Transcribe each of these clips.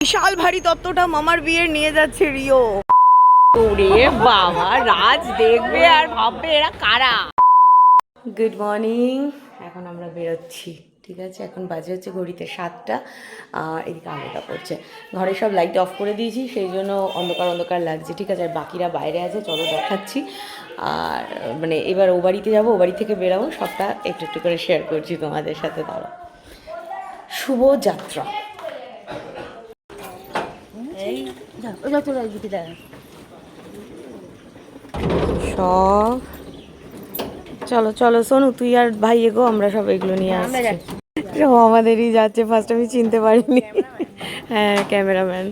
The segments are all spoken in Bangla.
বিশাল ভারী তত্ত্বটা মামার বিয়ের নিয়ে যাচ্ছে রিও। ওরে বাবা, রাজ দেখবে আর ভাববে এরা কারা। গুড মর্নিং, এখন আমরা বেরোচ্ছি। ঠিক আছে, এখন বাজে হচ্ছে ঘড়িতে 7টা। আর এদিকে আলোটা পড়ছে, ঘরে সব লাইট অফ করে দিয়েছি, সেই জন্য অন্ধকার অন্ধকার লাগছে। ঠিক আছে, আর বাকিরা বাইরে আছে, চলো দেখাচ্ছি। আর মানে এবার ও বাড়িতে যাবো, ও বাড়ি থেকে বেরাবো, সবটা একটু একটু করে শেয়ার করছি তোমাদের সাথে। তারা শুভ যাত্রা। সব চলো চলো সোনু, তুই আর ভাই এগো, আমরা সব এগুলো নিয়ে আসছি। আমাদেরই যাচ্ছে, ফার্স্ট আমি চিনতে পারিনি। হ্যাঁ, ক্যামেরাম্যান।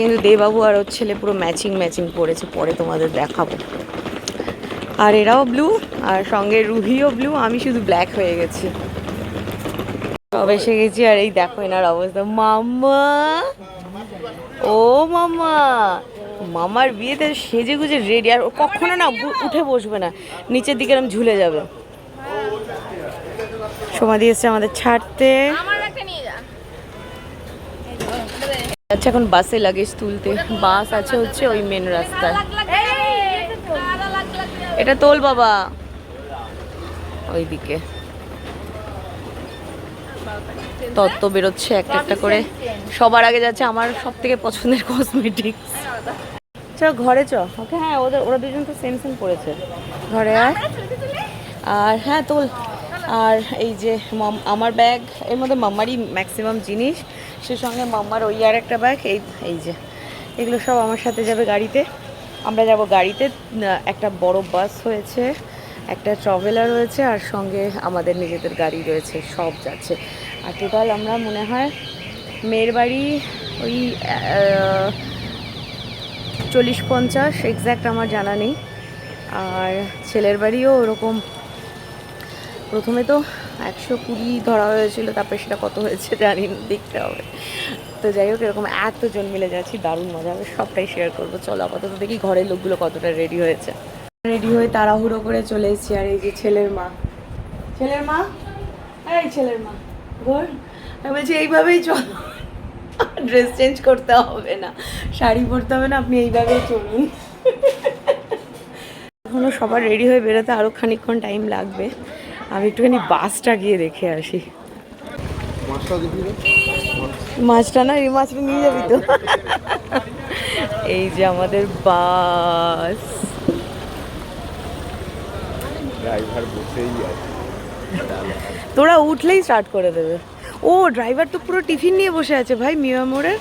কিন্তু দেবাবু আর ওর ছেলে পুরো ম্যাচিং ম্যাচিং পড়েছে, পরে তোমাদের দেখাবো। আর এরাও ব্লু, আর সঙ্গে রুহিও ব্লু, আমি শুধু ব্ল্যাক হয়ে গেছি। সব এসে গেছি, আর এই দেখো এনার অবস্থা। মাম্মা, ও মামা, মামার বিয়েতে সেজে গুজে রেডি। আর কখনো না উঠে বসবে না, নিচের দিকে এরকম ঝুলে যাবে। সমাধি এসছে আমাদের ছাড়তে। আচ্ছা, এখন বাসে লাগেজ তুলতে। বাস আছে হচ্ছে ওই মেন রাস্তায়। এটা তোল বাবা, ওইদিকে তত্ত্ব বেরোচ্ছে একটা একটা করে। সবার আগে যাচ্ছে আমার সব থেকে পছন্দের কসমেটিক্স। চল ঘরে চ। ওকে, হ্যাঁ, ওরা দুজন তো সেম সেম পড়েছে। ঘরে আয়। আর হ্যাঁ তোল। আর এই যে আমার ব্যাগ, এর মধ্যে মাম্মারই ম্যাক্সিমাম জিনিস, সে সঙ্গে মাম্মার ওই আর একটা ব্যাগ। এই যে এগুলো সব আমার সাথে যাবে গাড়িতে। আমরা যাব গাড়িতে। একটা বড় বাস হয়েছে, একটা ট্রাভেলার রয়েছে, আর সঙ্গে আমাদের নিজেদের গাড়ি রয়েছে, সব যাচ্ছে। আর টোটাল আমরা মনে হয় মেয়ের বাড়ি ওই 40-50, এক্স্যাক্ট আমার জানা নেই। আর ছেলের বাড়িও ওরকম, প্রথমে তো 120 ধরা হয়েছিল, তারপরে সেটা কত হয়েছে জানি না, দেখতে হবে। তো যাই হোক, এরকম এতজন মিলে যাচ্ছি, দারুণ মজা হবে, সবটাই শেয়ার করবো। চলো আপাতত দেখি ঘরের লোকগুলো কতটা রেডি হয়েছে। রেডি হয়ে তাড়াহুড়ো করে চলে এসেছি। আর এই যে ছেলের মা, এই ছেলের মা ঘর, আমি বলছি এইভাবেই চলো, ড্রেস চেঞ্জ করতে হবে না, শাড়ি পরতে হবে না, আপনি এইভাবেই চলুন। এখনো সবার রেডি হয়ে বেরোতে আরও খানিকক্ষণ টাইম লাগবে। আমি একটুখানি বাসটা গিয়ে দেখে আসি। মাছটা না, এই মাছটা নিয়ে যাবি তো। এই যে আমাদের বাস, ড্রাইভার বসেই আছে, তোরা উঠলেই স্টার্ট করে দেবে। ও ড্রাইভার তো পুরো টিফিন নিয়ে বসে আছে ভাই, মিয়া মোড়ে।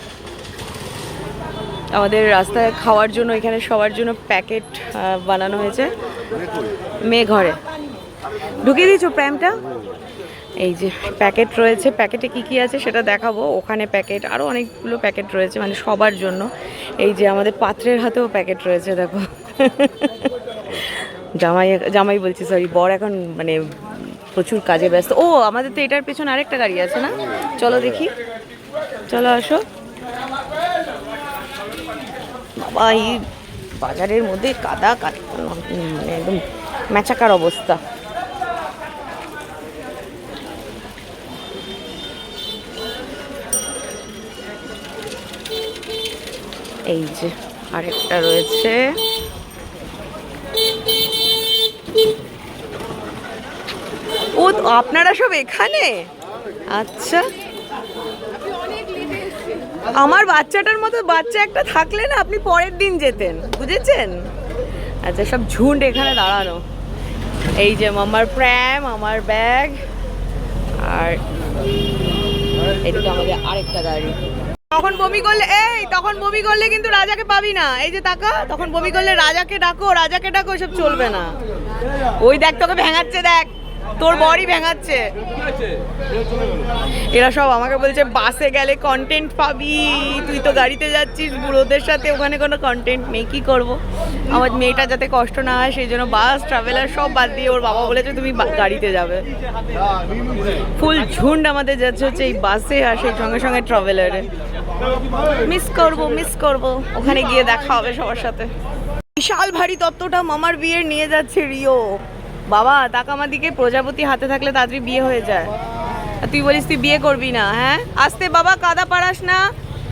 আমাদের রাস্তায় খাওয়ার জন্য এখানে সবার জন্য প্যাকেট বানানো হয়েছে। মেয়ে ঘরে ঢুকিয়ে দিয়েছো প্র্যামটা। এই যে প্যাকেট রয়েছে, প্যাকেটে কি কি আছে সেটা দেখাবো। ওখানে প্যাকেট, আরও অনেকগুলো প্যাকেট রয়েছে, মানে সবার জন্য। এই যে আমাদের পাত্রের হাতেও প্যাকেট রয়েছে, দেখো। জামাই বলছি, সরি, বর এখন মানে প্রচুর কাজে ব্যস্ত। ও আমাদের তো এটার পেছনে আরেকটা গাড়ি আছে না, চলো দেখি, চলো আসো। বাবা, এই বাজারের মধ্যে কাদা মানে একদম ম্যাচাকার অবস্থা। এই যে আরেকটা রয়েছে। ও আপনারা সব এখানে? আচ্ছা, আমার বাচ্চাটার মতো বাচ্চা একটা থাকলে না আপনি পরের দিন যেতেন, বুঝেছেন? আচ্ছা, সব ঝুন্ড এখানে দাঁড়ানো। এই যে মামার প্র্যাম, আমার ব্যাগ, আর এদিকে আমাদের আরেকটা গাড়ি। তখন বমি করলে, তখন বমি করলে কিন্তু রাজাকে পাবি না। এই যে টাকা, তখন বমি করলে রাজাকে ডাকো, রাজাকে ডাকো, সব চলবে না। ওই দেখ তোকে ভেঙাচ্ছে, দেখ তোর বড়ি ভেঙাচ্ছে। এরা সব আমাকে বলছে বাসে গেলে কন্টেন্ট পাবি, তুই তো গাড়িতে যাচ্ছিস বুড়োদের সাথে, ওখানে কোনো কন্টেন্ট নেই। কি করব, আমার মেয়েটা যাতে কষ্ট না হয় সেই জন্য বাস ট্রাভেলার সব বাদ দিয়ে ওর বাবা বলেছে তুমি গাড়িতে যাবে। ফুল ঝুন্ড আমাদের যাচ্ছে হচ্ছে এই বাসে, আর সেই সঙ্গে সঙ্গে ট্রাভেলারে। মিস করব, ওখানে গিয়ে দেখা হবে সবার সাথে। বিশাল ভারী তত্ত্বটা মামার বিয়ের নিয়ে যাচ্ছে রিও। বাবা তাকা আমার দিকে, প্রজাপতি হাতে থাকলে তাড়াতাড়ি বিয়ে হয়ে যায়। আর তুই বলিস তুই বিয়ে করবি না। হ্যাঁ, আস্তে বাবা, কাদা পাড়াস না,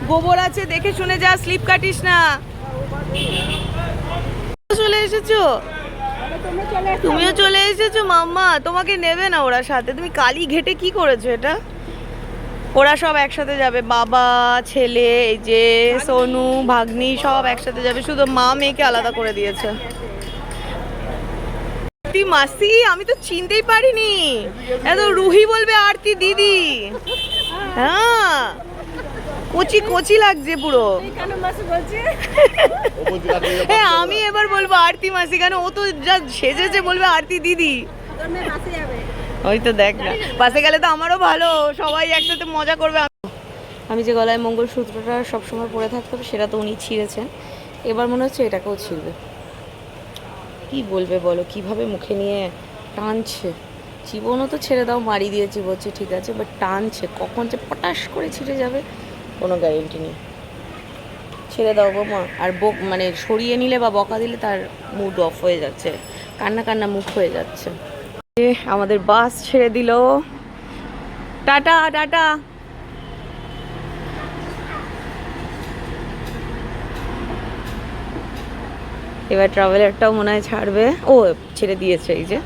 গোবর আছে, দেখে শুনে যা, স্লিপ কাটিস না। চলে এসেছো, তুমিও চলে এসেছো মাম্মা, তোমাকে নেবে না ওরা সাথে? তুমি কালী ঘেটে কি করেছো এটা? ওরা সব একসাথে যাবে, বাবা ছেলে, এই যে সোনু ভাগ্নি সব একসাথে যাবে, শুধু মা মেয়েকে আলাদা করে দিয়েছে। আরতি মাসি, আমি তো চিনতেই পারিনি, এত রুহি বলবে আরতি দিদি। হ্যাঁ, কচি কচি লাগছে পুরো। হ্যাঁ, আমি এবার বলবো আরতি মাসি, কেন ও তো যা সেজেছে বলবে আরতি দিদি। ওই তো দেখ না, পাশে গেলে তো আমারও ভালো, সবাই একসাথে মজা করবে। আমি যে গলায় মঙ্গলসূত্রটা সবসময় পরে থাকতে হবে, সেটা তো উনি ছিঁড়েছেন, এবার মনে হচ্ছে এটাকেও ছিঁড়বে। কি বলবে বলো, কিভাবে মুখে নিয়ে টানছে। জীবনও তো ছেড়ে দাও, মারি দিয়েছি বলছে ঠিক আছে, বাট টানছে, কখন যে পটাশ করে ছিঁড়ে যাবে কোনো গ্যারেন্টি নেই। ছেড়ে দাও গো মা। আর মানে সরিয়ে নিলে বা বকা দিলে তার মুড অফ হয়ে যাচ্ছে, কান্না কান্না মুখ হয়ে যাচ্ছে। আমাদের বাস ছেড়ে দিল, টাটা টাটা। এবার ট্রাভেলারটাও মনে হয় ছাড়বে, ও ছেড়ে দিয়েছে। এই যে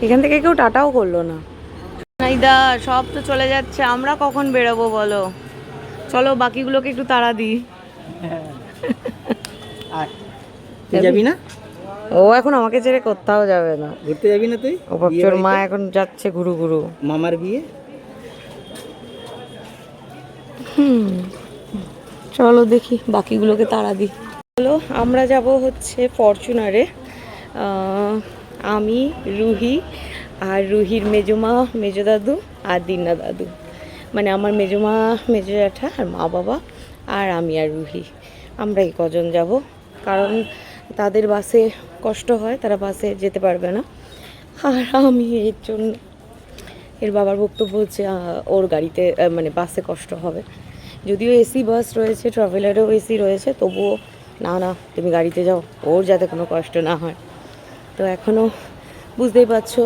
এখান থেকে কেউ টাটাও করলো না। নাইদা সব তো চলে যাচ্ছে, আমরা কখন বেরোবো বলো? চলো বাকিগুলোকে একটু তাড়া দিই। যাবি না? ও এখন আমাকে ছেড়ে কোথাও যাবে না। ঘুরতে যাবি না তুই? ও বাচ্চার মা এখন যাচ্ছে ঘুরু ঘুরু। মামার বিয়ে। চলো দেখি বাকিগুলোকে তাড়া দিই। চলো আমরা যাব হচ্ছে ফরচুনারে, আমি, রুহি আর রুহির মেজমা, মেজো দাদু আর দিন্না দাদু, মানে আমার মেজমা, মেজো জ্যাঠা আর মা বাবা আর আমি আর রুহি, আমরা এই কজন যাব। কারণ তাদের বাসে কষ্ট হয়, তারা বাসে যেতে পারবে না। আর আমি এর জন্য, এর বাবার বক্তব্য হচ্ছে ওর গাড়িতে মানে বাসে কষ্ট হবে। যদিও এসি বাস রয়েছে, ট্রাভেলারেও এসি রয়েছে, তবুও না না তুমি গাড়িতে যাও, ওর যাতে কোনো কষ্ট না হয়। তো এখনও বুঝতেই পারছো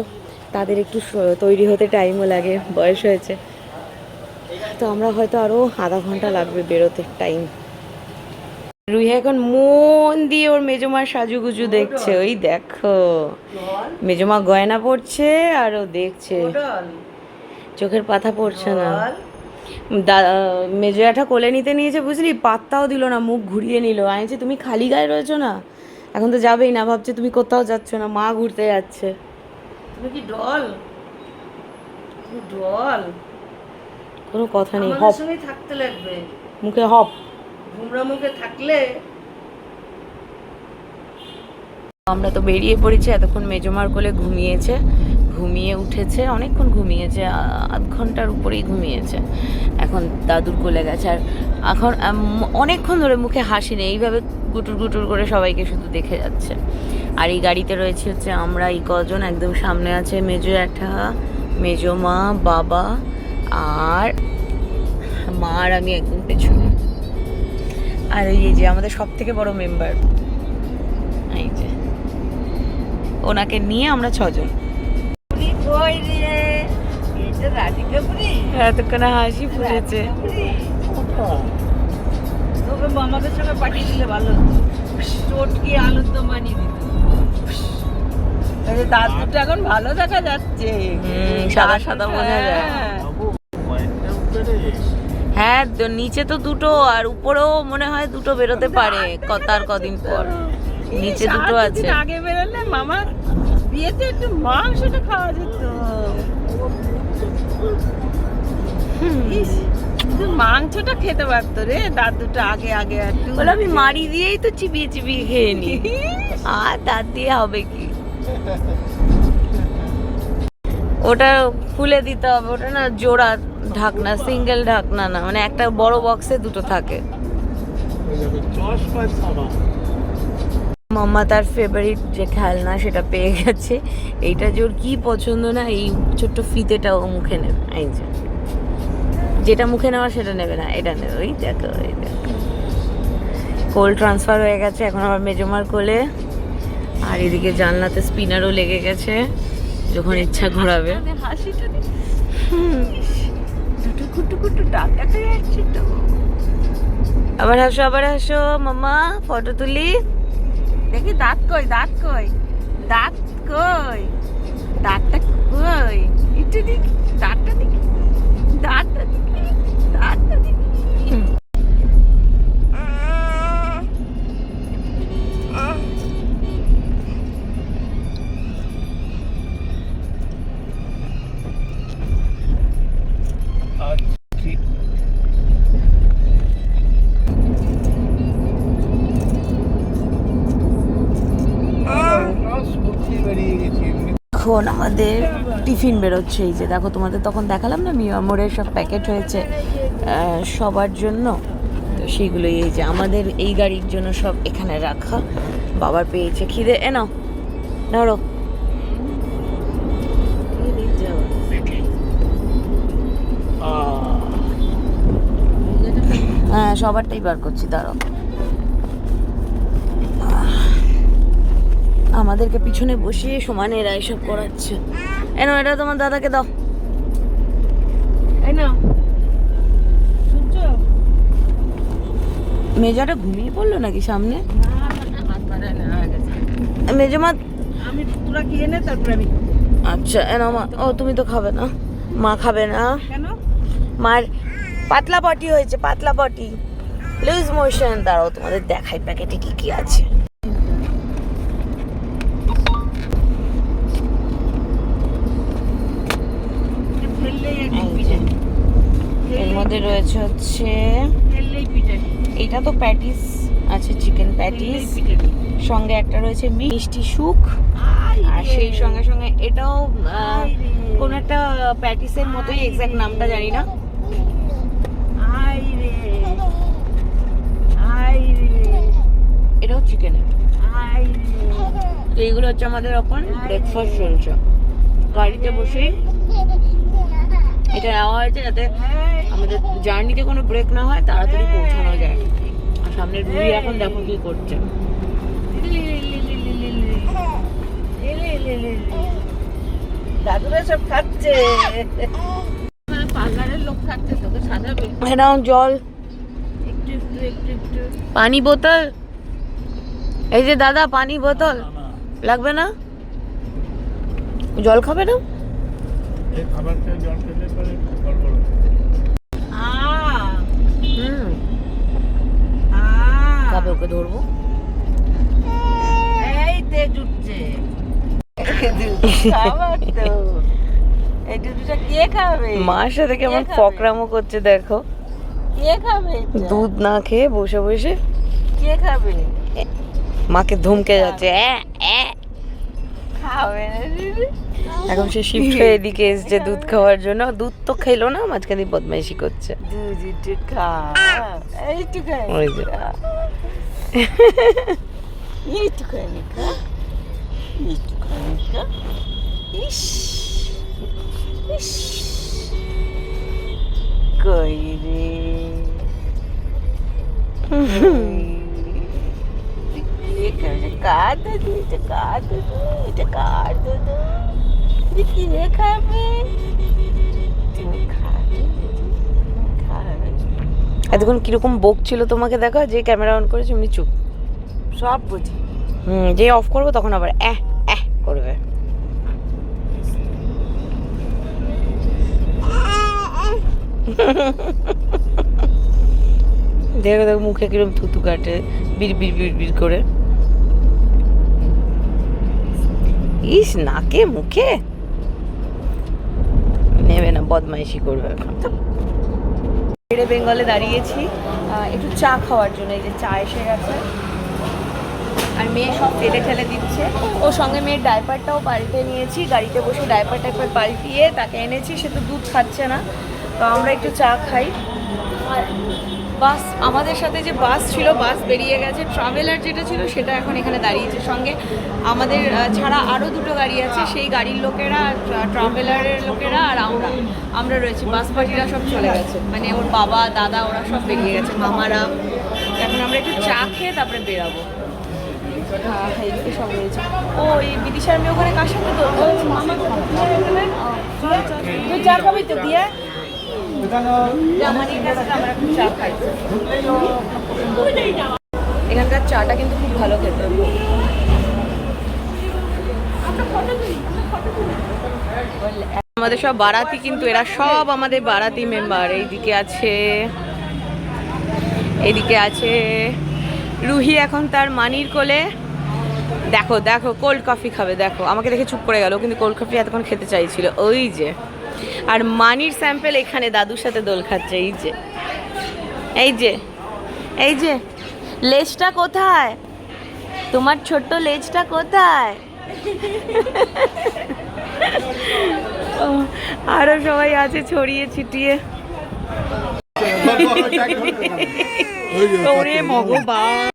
তাদের একটু তৈরি হতে টাইমও লাগে, বয়স হয়েছে। তো আমরা হয়তো আরও আধা ঘন্টা লাগবে বেরোতে টাইম। রুহি এখন মন দিয়ে ওর মেজমার সাজুগুজু দেখছে, ওই দেখো মেজমা গয়না পড়ছে আর ও দেখছে, চোখের পাতা পড়ছে না। মেজো জ্যাঠা কোলে নিতে নিয়েছে বুঝলি, পাত্তাও দিল না, মুখ ঘুরিয়ে নিল। আমি বলছি তুমি খালি গায়ে রয়েছো না, এখন তো যাবেই না, ভাবছে তুমি কোথাও যাচ্ছ না, মা ঘুরতে যাচ্ছে। তুমি কি ডল, তুমি ডল, কোনো কথা নেই, হপ থাকতে লাগবে মুখে, হপ ঘুমরা মুখে থাকলে। আমরা তো বেরিয়ে পড়েছি, এতক্ষণ মেজমার কোলে ঘুমিয়েছে, ঘুমিয়ে উঠেছে, অনেকক্ষণ ঘুমিয়েছে, আধ ঘন্টার উপরেই ঘুমিয়েছে। এখন দাদুর কোলে গেছে, আর এখন অনেকক্ষণ ধরে মুখে হাসি নেই, এইভাবে গুটুর গুটুর করে সবাইকে শুধু দেখে যাচ্ছে। আর এই গাড়িতে রয়েছে হচ্ছে আমরা এই কজন, একদম সামনে আছে মেজো জ্যাঠা, মেজো মা, বাবা আর মা, আর আমি একদম পেছনে। আর এই যে আমাদের সব থেকে বড় মেম্বার, এই যে ওনাকে নিয়ে আমরা ছজন। এতক্ষণে হাসি ফুটেছে। তোকে মামাদের সঙ্গে পাঠিয়ে দিলে ভালো, চটকি আলুর দম বানিয়ে দিত। দাঁত দুটো এখন ভালো দেখা যাচ্ছে, সাদা সাদা বোঝা যায়। হ্যাঁ নিচে তো দুটো, আর উপরেও মনে হয় দুটো বেরোতে পারে তার কদিন পর, নিচে দুটো আছে। আগে বেরোলে মামার বিয়েতে একটু মাংসটা খাওয়া যেত, মাংসটা খেতে পারতো রে, দাঁত দুটো আগে আগে একটু। বলে আমি মারি দিয়েই তো চিবিয়ে চিবিয়ে খেয়ে নি, আর দাঁত দিয়ে হবে কি? ওটা খুলে দিতে হবে, ওটা না জোড়া ঢাকনা, সিঙ্গেল ঢাকনা না, মানে একটা বড় বক্সে দুটো থাকে। মাম্মা তার ফেভারিট যে খেলনা সেটা পেয়ে গেছে, এইটা যে ওর কি পছন্দ না, এই ছোট্ট ফিতেটা ও মুখে নেবে। এই যে যেটা মুখে নেওয়া সেটা নেবে না, এটা নেবে। ওই দেখো, ওই দেখো, কোল ট্রান্সফার হয়ে গেছে এখন আবার মেজমার কোলে। আর এদিকে জানলাতে স্পিনারও লেগে গেছে, যখন ইচ্ছা ঘোরাবে। হাসিটা দুটো কুটু কুটু দাঁত দেখা যাচ্ছে তো। আবার হাসো মামা, ফটো তুলি। দেখি দাঁত কই, দাঁত কই, দাঁত কই, দাঁতটা কই, একটু দেখি দাঁতটা, দেখি দাঁতটা, দেখি দাঁতটা, দেখি। এখন আমাদের টিফিন বেরোচ্ছে। এই যে দেখো, তোমাদের তখন দেখালাম না মিয়ামোরের সব প্যাকেট হয়েছে সবার জন্য, তো সেইগুলোই এই যে আমাদের এই গাড়ির জন্য সব এখানে রাখা। বাবার পেয়েছে খিদে, এ নাও ধরো। হ্যাঁ সবারটাই বার করছি, দাঁড়াও। আমাদেরকে পিছনে বসিয়ে সমানে এরা এসব করাচ্ছে। এনো এটা তোমার দাদাকে দাও। এই নাও সূর্য। মেজাটা ঘুমিয়ে পড়লো নাকি সামনে? হাত বাড়ায় না, হয়ে গেছে। মেজমা আমি তোরা খেয়ে নে, তারপরে আমি। আচ্ছা এনো মা। ও তুমি তো খাবে না, মা খাবে না। কেন? মার পাতলা পটি হয়েছে, পাতলা পটি, লুজ মোশন। দাঁড়াও তোমাদের দেখাই প্যাকেটে কি কি আছে। ফেললেই এই একদম যে, পিঠে, এর মধ্যে রয়েছে হচ্ছে, ফেললেই পিঠে, এটা তো প্যাটিস আছে, চিকেন প্যাটিস, ফেললেই পিঠে। সঙ্গে একটা রয়েছে মিষ্টি শুক, আর সেই সঙ্গে সঙ্গে এটাও কোন একটা প্যাটিসের মতোই, এক্সাক্ট নামটা জানি না। আই রে, আই রে, এটাও চিকেনের। আই রে। তো এইগুলো হচ্ছে আমাদের এখন ব্রেকফাস্ট চলছে গাড়িতে বসে। এটা নেওয়া হয়েছে যাতে আমাদের জার্নিতে কোনো ব্রেক না হয়, তাড়াতাড়ি পৌঁছানো যায়। আর সামনে রুই এখন দেখো কি করছে। দাদুরা সব খাচ্ছে, পার্লারের লোক খাচ্ছে, তোকে সাজাবে। নাও জল, একটু একটু একটু একটু। পানি বোতল। এই যে দাদা পানি বোতল লাগবে না? জল খাবে না? হুম খাবে, ওকে ধরবো। এই তেজ উঠছে, খাবার তো। এই দুধটা কে খাবে? মার সাথে কেমন কে খাবে? ফকরামো করছে দেখো, কে খাবে এটা? দুধ না খেয়ে বসে বসে কে খাবে? মাকে ধমকে যাচ্ছে। খাবে না দিদি। এখন সে শিফট হয়ে এদিকে এসছে দুধ খাওয়ার জন্য। দুধ তো খেলো না, মাঝখানে বদমাইশি করছে। দুধ একটু খা, এইটু খা, ওই যে। এইটুখানি খা, এইটুখানি খা। ইস ইস, কই রে, কার দুধ, এটা কার দুধ, এটা কার দুধ, কে খাবে? তুমি খাবে, খাবে। এতক্ষণ কিরকম বকছিল তোমাকে দেখো, যে ক্যামেরা অন করেছে এমনি চুপ। সব বুঝি। যে অফ করবো তখন আবার করবে। দেখো দেখো মুখে কিরকম থুতু কাটে, বিড় বিড় বিড় বিড় করে। ইস, নাকে মুখে নেবে না, বদমাইশি করবে এখন। রেড়ে বেঙ্গলে দাঁড়িয়েছি একটু চা খাওয়ার জন্য। এই যে চা এসে গেছে, আর মেয়ে সব ফেলে ঠেলে দিচ্ছে। ও সঙ্গে মেয়ের ডাইপারটাও পাল্টে নিয়েছি, গাড়িতে বসে ডাইপার টাইপার পাল্টিয়ে তাকে এনেছি। সে তো দুধ খাচ্ছে না, তো আমরা একটু চা খাই। আর বাস, আমাদের সাথে যে বাস ছিল, বাস বেরিয়ে গেছে। ট্রাভেলার যেটা ছিল সেটা এখন এখানে দাঁড়িয়েছে। সঙ্গে আমাদের ছাড়া আরও দুটো গাড়ি আছে, সেই গাড়ির লোকেরা, ট্রাভেলারের লোকেরা, আর আমরা রয়েছি। বাস পার্টিরা সব চলে গেছে, মানে ওর বাবা দাদা ওরা সব বেরিয়ে গেছে, মামারা। এখন আমরা একটু চা খেয়ে তারপরে বেরাবো। হ্যাঁ এইদিকে সব রয়েছে। ও এই বিদিশার মেয়ে ওখানে কার সাথে দোল তুই চা খাবি তো দিয়ে এখানকার চাটা কিন্তু খুব ভালো খেতে। আমাদের সব বারাতি, কিন্তু এরা সব আমাদের বারাতি মেম্বার। এইদিকে আছে, এদিকে আছে রুহি এখন তার মানির কোলে। দেখো দেখো কোল্ড কফি খাবে, দেখো আমাকে দেখে চুপ করে গেল, কিন্তু কোল্ড কফি এতক্ষণ খেতে চাইছিল। ওই যে, আর মানির স্যাম্পেল এখানে দাদুর সাথে দোল খাচ্ছে। এই যে এই যে এই যে লেজটা কোথায় তোমার, ছোট্ট লেজটা কোথায়? আরো সবাই আছে ছড়িয়ে ছিটিয়ে। ওরে ভগবান,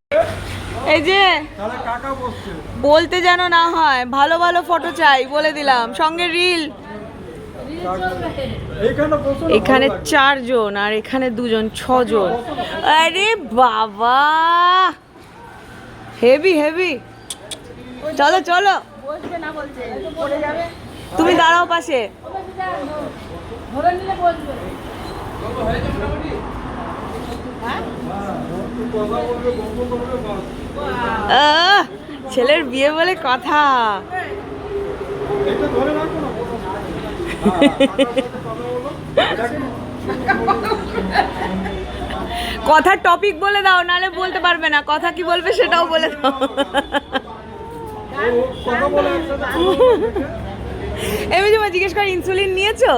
এই যে বলতে যেন না হয়, ভালো ভালো ফটো চাই বলে দিলাম, সঙ্গে রিল। এখানে 4 জন আর এখানে 2 জন, 6 জন। আরে বাবা হেভি হেভি। চলো চলো, তুমি দাঁড়াও পাশে। ছেলের বিয়ে বলে কথা। কথার টপিক বলে দাও, নালে বলতে পারবে না। কথা কি বলবে সেটাও বলে দাও। এমনি যে জিজ্ঞেস করে ইনসুলিন নিয়েছো,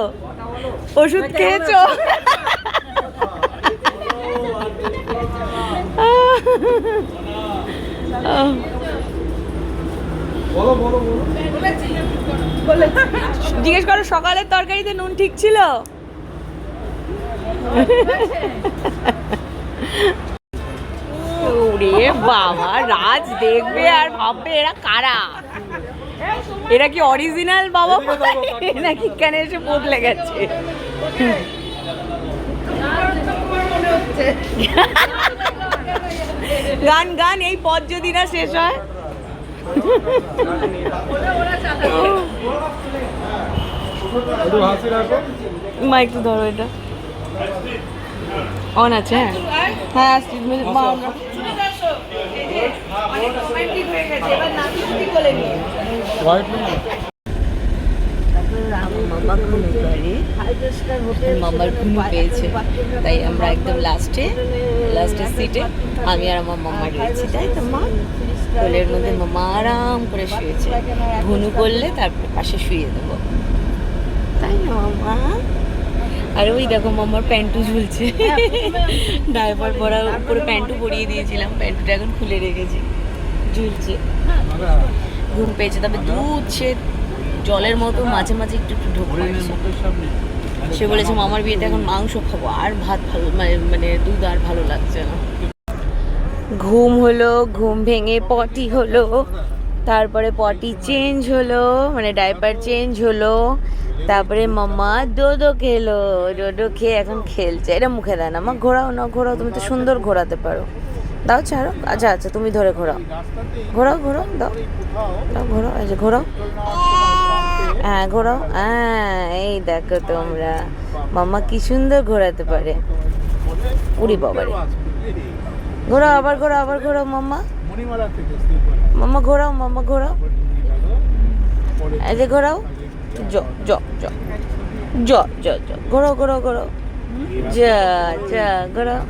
ওষুধ খেয়েছো? জিজ্ঞেস করো সকালের তরকারিতে নুন ঠিক ছিল? ওরে বাবা, রাজ দেখবে আর ভাববে এরা কারা, এরা কি অরিজিনাল বাবা নাকি কেন এসে বদলে গেছে। গান গান এই পথ যদি না শেষ হয়। মা একটু ধরো, এটা অন আছে? হ্যাঁ মামার ঘুম পেয়েছে, তাই আমরা একদম লাস্টের সিটে আমি আর আমার মাম্মা রয়েছি, তাই তো মা? কোলের মধ্যে মামা আরাম করে শুয়েছে, ঘুনু করলে তারপরে পাশে শুয়ে দেবো, তাই না মামা? আর ওই দেখো মামার প্যান্টু ঝুলছে, ডাইপার পরা উপরে প্যান্টু পরিয়ে দিয়েছিলাম, প্যান্টুটা এখন খুলে রেখেছি, ঝুলছে। ঘুম পেয়েছে, তবে দুধ সে জলের মতো মাঝে মাঝে একটু একটু ঢোক মারছে। সে বলেছে মামার বিয়েতে এখন মাংস খাবো, আর ভাত ভালো মানে দুধ আর ভালো লাগছে না। ঘুম হলো, ঘুম ভেঙে পটি হলো, তারপরে পটি চেঞ্জ হলো, মানে ডাইপার চেঞ্জ হলো, তারপরে মাম্মা ডোডো খেলো, ডোডো খেয়ে এখন খেলছে। এটা মুখে দেয় না, মা ঘোরাও না, ঘোরাও, তুমি তো সুন্দর ঘোরাতে পারো, দাও ছাড়ো। আচ্ছা আচ্ছা তুমি ধরে ঘোরাও, ঘোরাও ঘোরাও, দাও দাও ঘোরাও, আচ্ছা ঘোরাও, হ্যাঁ ঘোরাও, হ্যাঁ এই দেখো তোমরা, মাম্মা কি সুন্দর ঘোরাতে পারে। উড়ি বাবারে, ঘোরাও আবার, ঘোরাও আবার, ঘোরাও মাম্মা, মাম্মা ঘোরাও, মাম্মা ঘোরাও, এই যে ঘোরাও, জ জ জ জ জ জ ঘোরাও ঘোরাও ঘোরাও, যা যা ঘোরাও,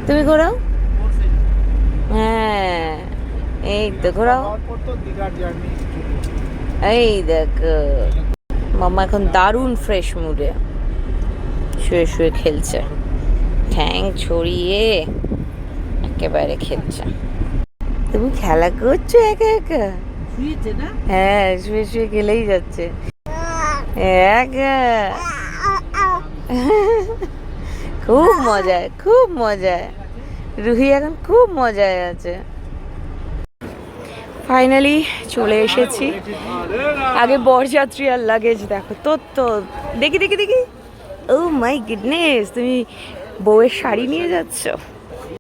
তুমি ঘোরাও, হ্যাঁ এই তো ঘোরাও, এই দেখো মাম্মা এখন দারুণ ফ্রেশ মুডে শুয়ে শুয়ে খেলছে, ঠ্যাং ছড়িয়ে একেবারে খেলছে। তুমি খেলা করছো একা একা? হ্যাঁ শুয়ে শুয়ে খেলেই যাচ্ছে একা। খুব মজায়, খুব মজায়, রুহি এখন খুব মজায় আছে। ফাইনালি চলে এসেছি। আগে বরযাত্রী আর লাগেজ দেখো, তো দেখি দেখি দেখি, ও মাই গুডনেস, তুমি বউয়ের শাড়ি নিয়ে যাচ্ছ?